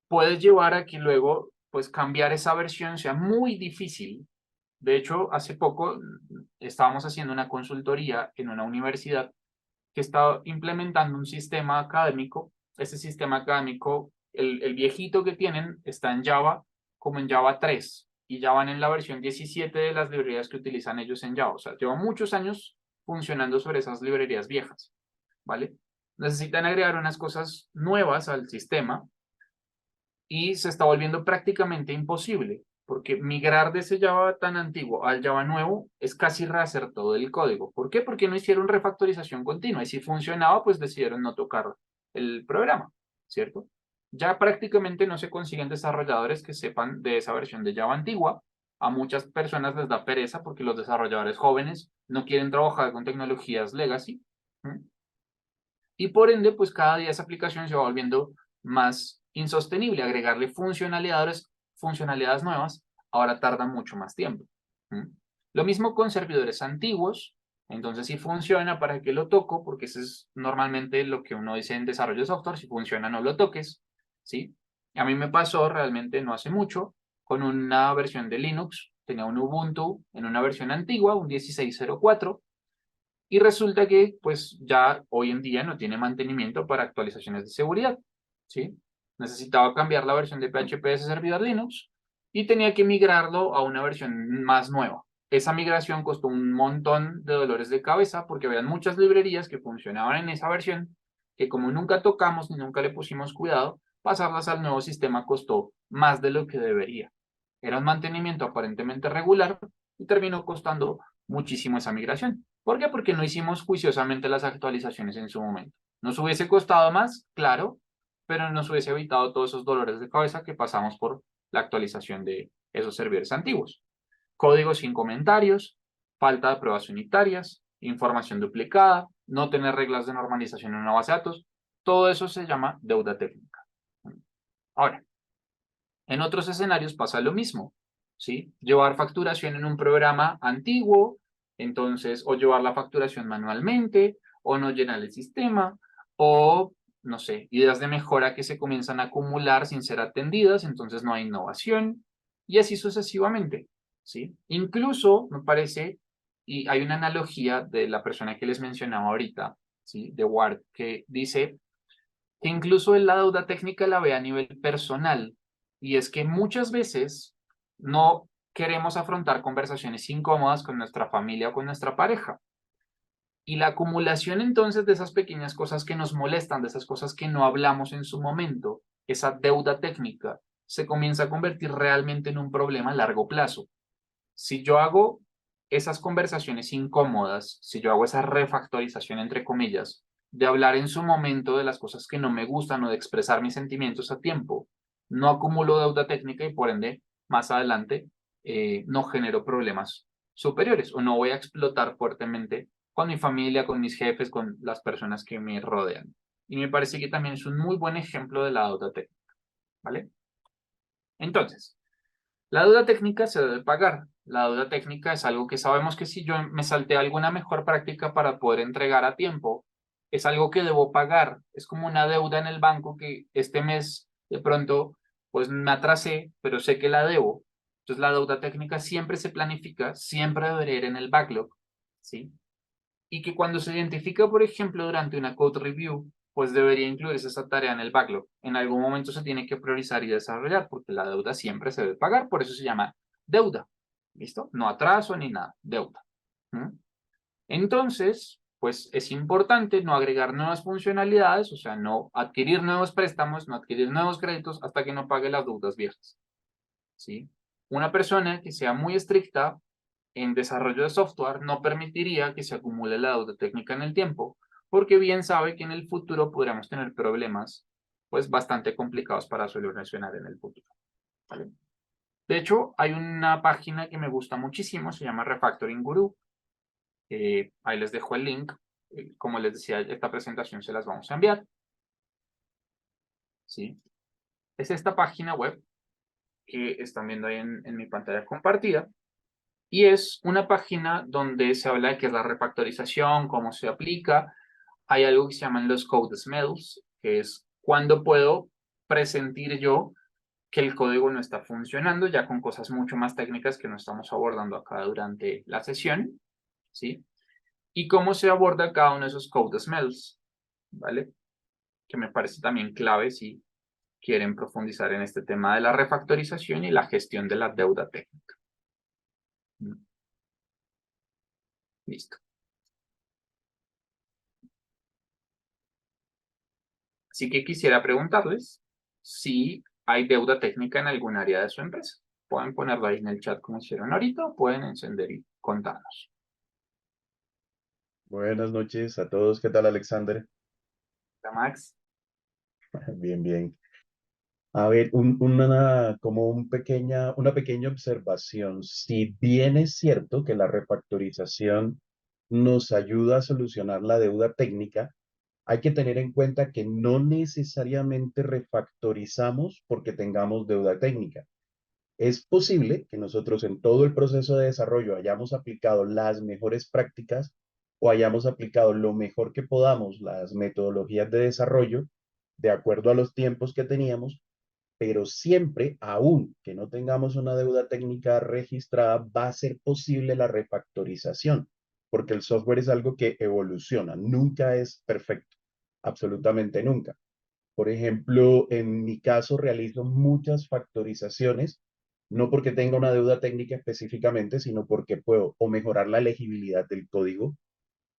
Puede llevar a que luego, pues, cambiar esa versión sea muy difícil. De hecho, hace poco estábamos haciendo una consultoría en una universidad que estaba implementando un sistema académico. Ese sistema académico el viejito que tienen está en Java como en Java 3 y ya van en la versión 17 de las librerías que utilizan ellos en Java. O sea, llevan muchos años funcionando sobre esas librerías viejas, ¿vale? Necesitan agregar unas cosas nuevas al sistema y se está volviendo prácticamente imposible, porque migrar de ese Java tan antiguo al Java nuevo es casi rehacer todo el código. ¿Por qué? Porque no hicieron refactorización continua y si funcionaba, pues decidieron no tocar el programa, ¿cierto? Ya prácticamente no se consiguen desarrolladores que sepan de esa versión de Java antigua. A muchas personas les da pereza porque los desarrolladores jóvenes no quieren trabajar con tecnologías legacy. ¿Mm? Y por ende, pues cada día esa aplicación se va volviendo más insostenible. Agregarle funcionalidades nuevas ahora tarda mucho más tiempo. ¿Mm? Lo mismo con servidores antiguos. Entonces, si funciona, ¿para qué lo toco? Porque eso es normalmente lo que uno dice en desarrollo de software. Si funciona, no lo toques. ¿Sí? A mí me pasó realmente no hace mucho con una versión de Linux. Tenía un Ubuntu en una versión antigua, un 16.04. Y resulta que pues ya hoy en día no tiene mantenimiento para actualizaciones de seguridad, ¿sí? Necesitaba cambiar la versión de PHP de ese servidor Linux y tenía que migrarlo a una versión más nueva. Esa migración costó un montón de dolores de cabeza porque había muchas librerías que funcionaban en esa versión que como nunca tocamos ni nunca le pusimos cuidado, pasarlas al nuevo sistema costó más de lo que debería. Era un mantenimiento aparentemente regular y terminó costando muchísimo esa migración. ¿Por qué? Porque no hicimos juiciosamente las actualizaciones en su momento. Nos hubiese costado más, claro, pero nos hubiese evitado todos esos dolores de cabeza que pasamos por la actualización de esos servidores antiguos. Código sin comentarios, falta de pruebas unitarias, información duplicada, no tener reglas de normalización en una base de datos, todo eso se llama deuda técnica. Ahora, en otros escenarios pasa lo mismo, ¿sí? Llevar facturación en un programa antiguo, entonces, o llevar la facturación manualmente, o no llenar el sistema, o, no sé, ideas de mejora que se comienzan a acumular sin ser atendidas, entonces no hay innovación, y así sucesivamente, ¿sí? Incluso, me parece, y hay una analogía de la persona que les mencionaba ahorita, ¿sí? De Ward, que dice que incluso él la deuda técnica la ve a nivel personal. Y es que muchas veces no queremos afrontar conversaciones incómodas con nuestra familia o con nuestra pareja. Y la acumulación entonces de esas pequeñas cosas que nos molestan, de esas cosas que no hablamos en su momento, esa deuda técnica, se comienza a convertir realmente en un problema a largo plazo. Si yo hago esas conversaciones incómodas, si yo hago esa refactorización, entre comillas, de hablar en su momento de las cosas que no me gustan o de expresar mis sentimientos a tiempo, no acumulo deuda técnica y por ende, más adelante, no genero problemas superiores o no voy a explotar fuertemente con mi familia, con mis jefes, con las personas que me rodean. Y me parece que también es un muy buen ejemplo de la deuda técnica, ¿vale? Entonces, la deuda técnica se debe pagar. La deuda técnica es algo que sabemos que si yo me salté alguna mejor práctica para poder entregar a tiempo, es algo que debo pagar. Es como una deuda en el banco que este mes de pronto pues me atrasé, pero sé que la debo. Entonces la deuda técnica siempre se planifica, siempre debería ir en el backlog, ¿sí? Y que cuando se identifica, por ejemplo, durante una code review, pues debería incluirse esa tarea en el backlog. En algún momento se tiene que priorizar y desarrollar porque la deuda siempre se debe pagar, por eso se llama deuda. ¿Listo? No atraso ni nada, deuda. ¿Mm? Entonces, pues es importante no agregar nuevas funcionalidades, o sea, no adquirir nuevos préstamos, no adquirir nuevos créditos hasta que no pague las deudas viejas. ¿Sí? Una persona que sea muy estricta en desarrollo de software no permitiría que se acumule la deuda técnica en el tiempo, porque bien sabe que en el futuro podríamos tener problemas pues bastante complicados para solucionar en el futuro. ¿Vale? De hecho, hay una página que me gusta muchísimo, se llama Refactoring Guru. Ahí les dejo el link. Como les decía, esta presentación se las vamos a enviar. ¿Sí? Es esta página web que están viendo ahí en mi pantalla compartida. Y es una página donde se habla de qué es la refactorización, cómo se aplica. Hay algo que se llaman los code smells, que es cuando puedo presentir yo que el código no está funcionando, ya con cosas mucho más técnicas que no estamos abordando acá durante la sesión, ¿sí? Y cómo se aborda cada uno de esos code smells, ¿vale? Que me parece también clave, sí, quieren profundizar en este tema de la refactorización y la gestión de la deuda técnica. Listo. Así que quisiera preguntarles si hay deuda técnica en algún área de su empresa. Pueden ponerlo ahí en el chat como hicieron ahorita, o pueden encender y contarnos. Buenas noches a todos. ¿Qué tal, Alexander? Hola, Max. Bien, bien. A ver, como una pequeña observación. Si bien es cierto que la refactorización nos ayuda a solucionar la deuda técnica, hay que tener en cuenta que no necesariamente refactorizamos porque tengamos deuda técnica. Es posible que nosotros en todo el proceso de desarrollo hayamos aplicado las mejores prácticas o hayamos aplicado lo mejor que podamos las metodologías de desarrollo de acuerdo a los tiempos que teníamos, pero siempre, aún que no tengamos una deuda técnica registrada, va a ser posible la refactorización, porque el software es algo que evoluciona, nunca es perfecto, absolutamente nunca. Por ejemplo, en mi caso realizo muchas factorizaciones, no porque tenga una deuda técnica específicamente, sino porque puedo o mejorar la legibilidad del código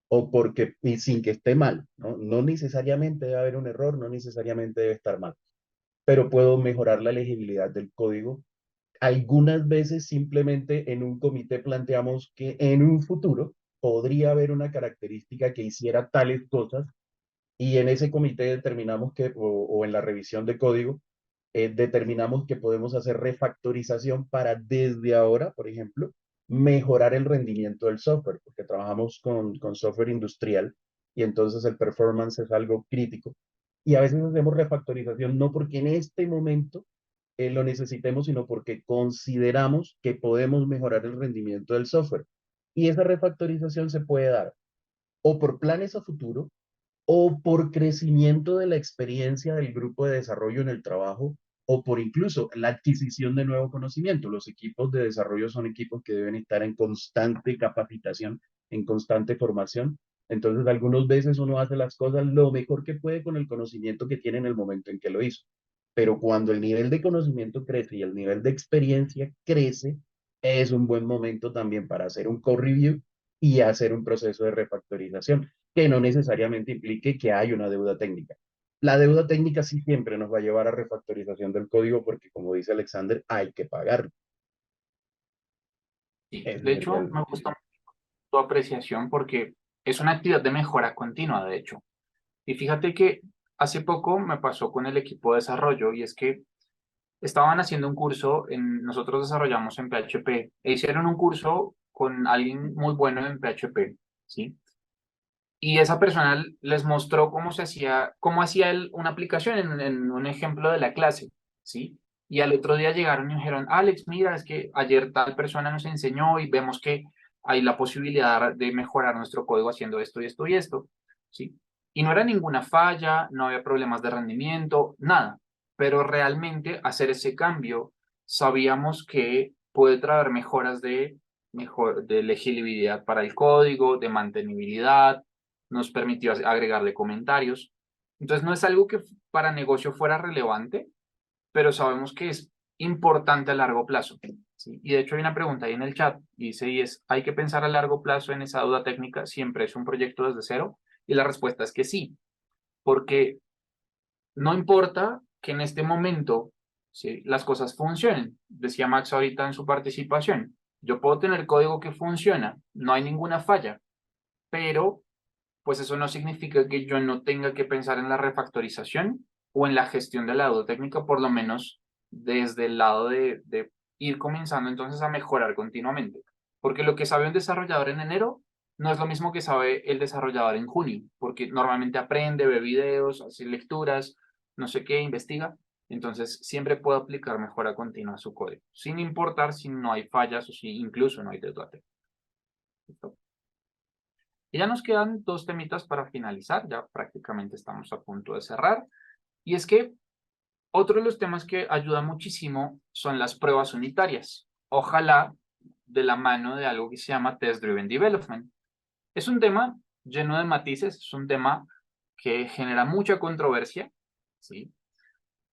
o porque, y sin que esté mal, ¿no? No necesariamente debe haber un error, no necesariamente debe estar mal, pero puedo mejorar la legibilidad del código. Algunas veces simplemente en un comité planteamos que en un futuro podría haber una característica que hiciera tales cosas y en ese comité determinamos que, o en la revisión de código, determinamos que podemos hacer refactorización para desde ahora, por ejemplo, mejorar el rendimiento del software, porque trabajamos con software industrial y entonces el performance es algo crítico. Y a veces hacemos refactorización no porque en este momento lo necesitemos, sino porque consideramos que podemos mejorar el rendimiento del software. Y esa refactorización se puede dar o por planes a futuro, o por crecimiento de la experiencia del grupo de desarrollo en el trabajo, o por incluso la adquisición de nuevo conocimiento. Los equipos de desarrollo son equipos que deben estar en constante capacitación, en constante formación. Entonces, algunas veces uno hace las cosas lo mejor que puede con el conocimiento que tiene en el momento en que lo hizo. Pero cuando el nivel de conocimiento crece y el nivel de experiencia crece, es un buen momento también para hacer un code review y hacer un proceso de refactorización que no necesariamente implique que hay una deuda técnica. La deuda técnica sí siempre nos va a llevar a refactorización del código porque, como dice Alexander, hay que pagarlo. Sí, Ese de sería hecho, me gusta tu apreciación porque es una actividad de mejora continua, de hecho. Y fíjate que hace poco me pasó con el equipo de desarrollo y es que estaban haciendo un curso, nosotros desarrollamos en PHP e hicieron un curso con alguien muy bueno en PHP, ¿sí? Y esa persona les mostró cómo se hacía, cómo hacía él una aplicación en un ejemplo de la clase, ¿sí? Y al otro día llegaron y dijeron, Alex, mira, es que ayer tal persona nos enseñó y vemos que hay la posibilidad de mejorar nuestro código haciendo esto y esto y esto, ¿sí? Y no era ninguna falla, no había problemas de rendimiento, nada. Pero realmente hacer ese cambio, sabíamos que puede traer mejoras de legibilidad para el código, de mantenibilidad, nos permitió agregarle comentarios. Entonces no es algo que para negocio fuera relevante, pero sabemos que es importante a largo plazo, ¿sí? Y de hecho hay una pregunta ahí en el chat, dice, y es, ¿hay que pensar a largo plazo en esa duda técnica? ¿Siempre es un proyecto desde cero? Y la respuesta es que sí, porque no importa que en este momento, ¿sí?, las cosas funcionen. Decía Max ahorita en su participación, yo puedo tener código que funciona, no hay ninguna falla, pero pues eso no significa que yo no tenga que pensar en la refactorización o en la gestión del lado técnico, por lo menos desde el lado de ir comenzando entonces a mejorar continuamente. Porque lo que sabe un desarrollador en enero no es lo mismo que sabe el desarrollador en junio, porque normalmente aprende, ve videos, hace lecturas, no sé qué, investiga. Entonces siempre puede aplicar mejora continua a su código, sin importar si no hay fallas o si incluso no hay deuda técnica. ¿Listo? Y ya nos quedan dos temitas para finalizar, ya prácticamente estamos a punto de cerrar. Y es que otro de los temas que ayuda muchísimo son las pruebas unitarias. Ojalá de la mano de algo que se llama Test Driven Development. Es un tema lleno de matices, es un tema que genera mucha controversia, ¿sí?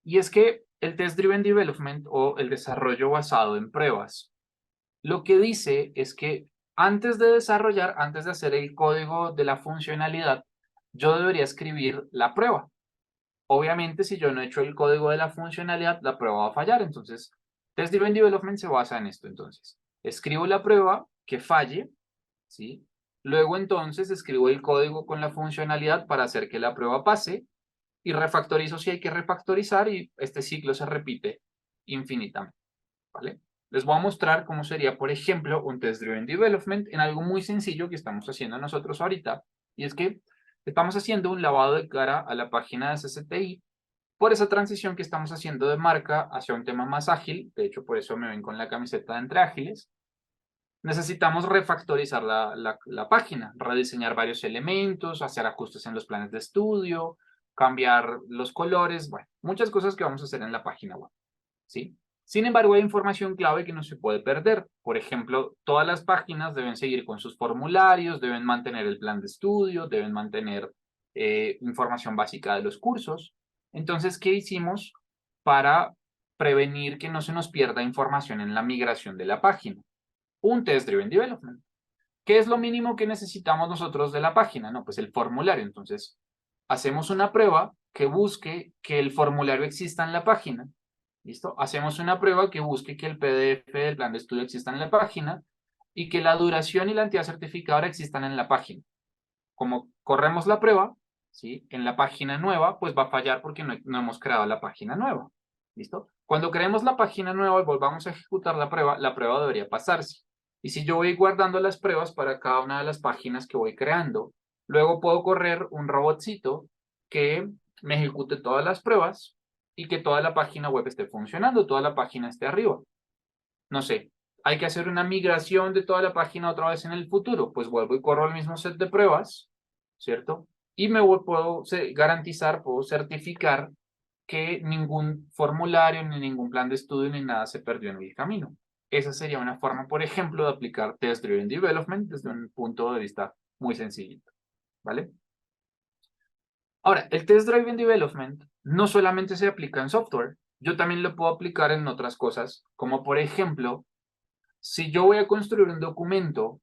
Y es que el Test-Driven Development o el desarrollo basado en pruebas, lo que dice es que antes de desarrollar, antes de hacer el código de la funcionalidad, yo debería escribir la prueba. Obviamente, si yo no he hecho el código de la funcionalidad, la prueba va a fallar. Entonces, Test-Driven Development se basa en esto. Entonces, escribo la prueba que falle, ¿sí? Luego, entonces, escribo el código con la funcionalidad para hacer que la prueba pase y refactorizo si hay que refactorizar y este ciclo se repite infinitamente, ¿vale? Les voy a mostrar cómo sería, por ejemplo, un Test-Driven Development en algo muy sencillo que estamos haciendo nosotros ahorita, y es que estamos haciendo un lavado de cara a la página de CCTI por esa transición que estamos haciendo de marca hacia un tema más ágil. De hecho, por eso me ven con la camiseta de Entre Ágiles. Necesitamos refactorizar la página, rediseñar varios elementos, hacer ajustes en los planes de estudio, cambiar los colores, bueno, muchas cosas que vamos a hacer en la página web, ¿sí? Sin embargo, hay información clave que no se puede perder. Por ejemplo, todas las páginas deben seguir con sus formularios, deben mantener el plan de estudio, deben mantener información básica de los cursos. Entonces, ¿qué hicimos para prevenir que no se nos pierda información en la migración de la página? Un Test-Driven Development. ¿Qué es lo mínimo que necesitamos nosotros de la página? No, pues el formulario. Entonces, hacemos una prueba que busque que el formulario exista en la página. ¿Listo? Hacemos una prueba que busque que el PDF del plan de estudio exista en la página y que la duración y la entidad certificadora existan en la página. Como corremos la prueba, ¿sí? En la página nueva, pues va a fallar porque no hemos creado la página nueva. ¿Listo? Cuando creemos la página nueva y volvamos a ejecutar la prueba debería pasarse. Y si yo voy guardando las pruebas para cada una de las páginas que voy creando, luego puedo correr un robotcito que me ejecute todas las pruebas y que toda la página web esté funcionando, toda la página esté arriba. No sé, hay que hacer una migración de toda la página otra vez en el futuro, pues vuelvo y corro el mismo set de pruebas, ¿cierto? Y puedo garantizar, puedo certificar que ningún formulario, ni ningún plan de estudio, ni nada se perdió en el camino. Esa sería una forma, por ejemplo, de aplicar Test-Driven Development desde un punto de vista muy sencillito, ¿vale? Ahora, el Test-Driven Development no solamente se aplica en software, yo también lo puedo aplicar en otras cosas, como por ejemplo, si yo voy a construir un documento,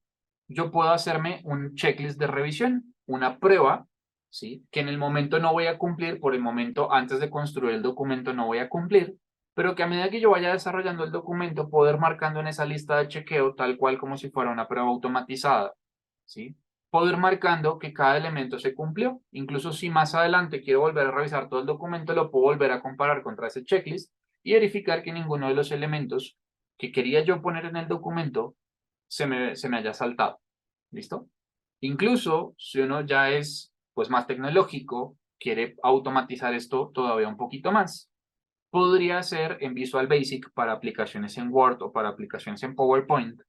yo puedo hacerme un checklist de revisión, una prueba, ¿sí? Que en el momento no voy a cumplir, por el momento antes de construir el documento no voy a cumplir, pero que a medida que yo vaya desarrollando el documento, puedo ir marcando en esa lista de chequeo tal cual como si fuera una prueba automatizada, ¿sí? Puedo ir marcando que cada elemento se cumplió. Incluso si más adelante quiero volver a revisar todo el documento, lo puedo volver a comparar contra ese checklist y verificar que ninguno de los elementos que quería yo poner en el documento se me haya saltado. ¿Listo? Incluso si uno ya es pues más tecnológico, quiere automatizar esto todavía un poquito más, podría ser en Visual Basic para aplicaciones en Word o para aplicaciones en PowerPoint,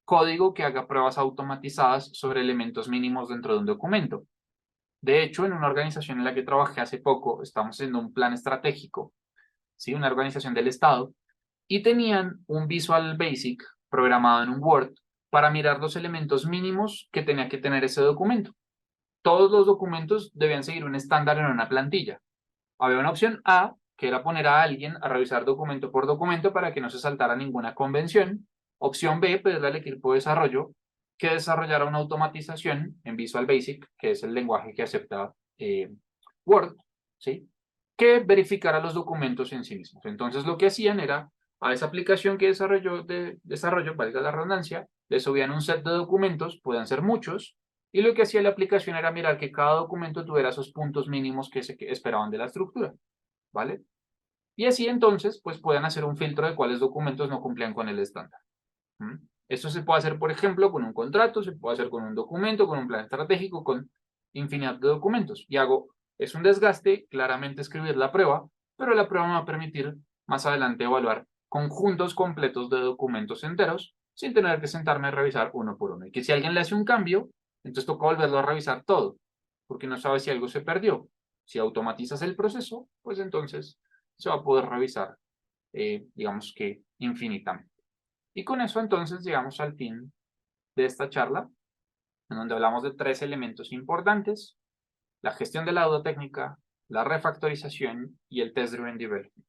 código que haga pruebas automatizadas sobre elementos mínimos dentro de un documento. De hecho, en una organización en la que trabajé hace poco, estamos haciendo un plan estratégico, ¿sí? Una organización del Estado, y tenían un Visual Basic programado en un Word para mirar los elementos mínimos que tenía que tener ese documento. Todos los documentos debían seguir un estándar en una plantilla. Había una opción A, que era poner a alguien a revisar documento por documento para que no se saltara ninguna convención. Opción B, pedirle al equipo de desarrollo que desarrollara una automatización en Visual Basic, que es el lenguaje que acepta Word, ¿sí? Que verificara los documentos en sí mismos. Entonces lo que hacían era a esa aplicación que desarrollo, valga la redundancia, le subían un set de documentos, pueden ser muchos, y lo que hacía la aplicación era mirar que cada documento tuviera esos puntos mínimos que esperaban de la estructura, ¿vale? Y así entonces, pues pueden hacer un filtro de cuáles documentos no cumplían con el estándar. ¿Mm? Esto se puede hacer, por ejemplo, con un contrato, se puede hacer con un documento, con un plan estratégico, con infinidad de documentos. Y es un desgaste, claramente escribir la prueba, pero la prueba me va a permitir más adelante evaluar conjuntos completos de documentos enteros sin tener que sentarme a revisar uno por uno. Y que si alguien le hace un cambio, entonces toca volverlo a revisar todo, porque no sabe si algo se perdió. Si automatizas el proceso, pues entonces se va a poder revisar, digamos que infinitamente. Y con eso entonces llegamos al fin de esta charla, en donde hablamos de 3 elementos importantes: la gestión de la duda técnica, la refactorización y el test driven development.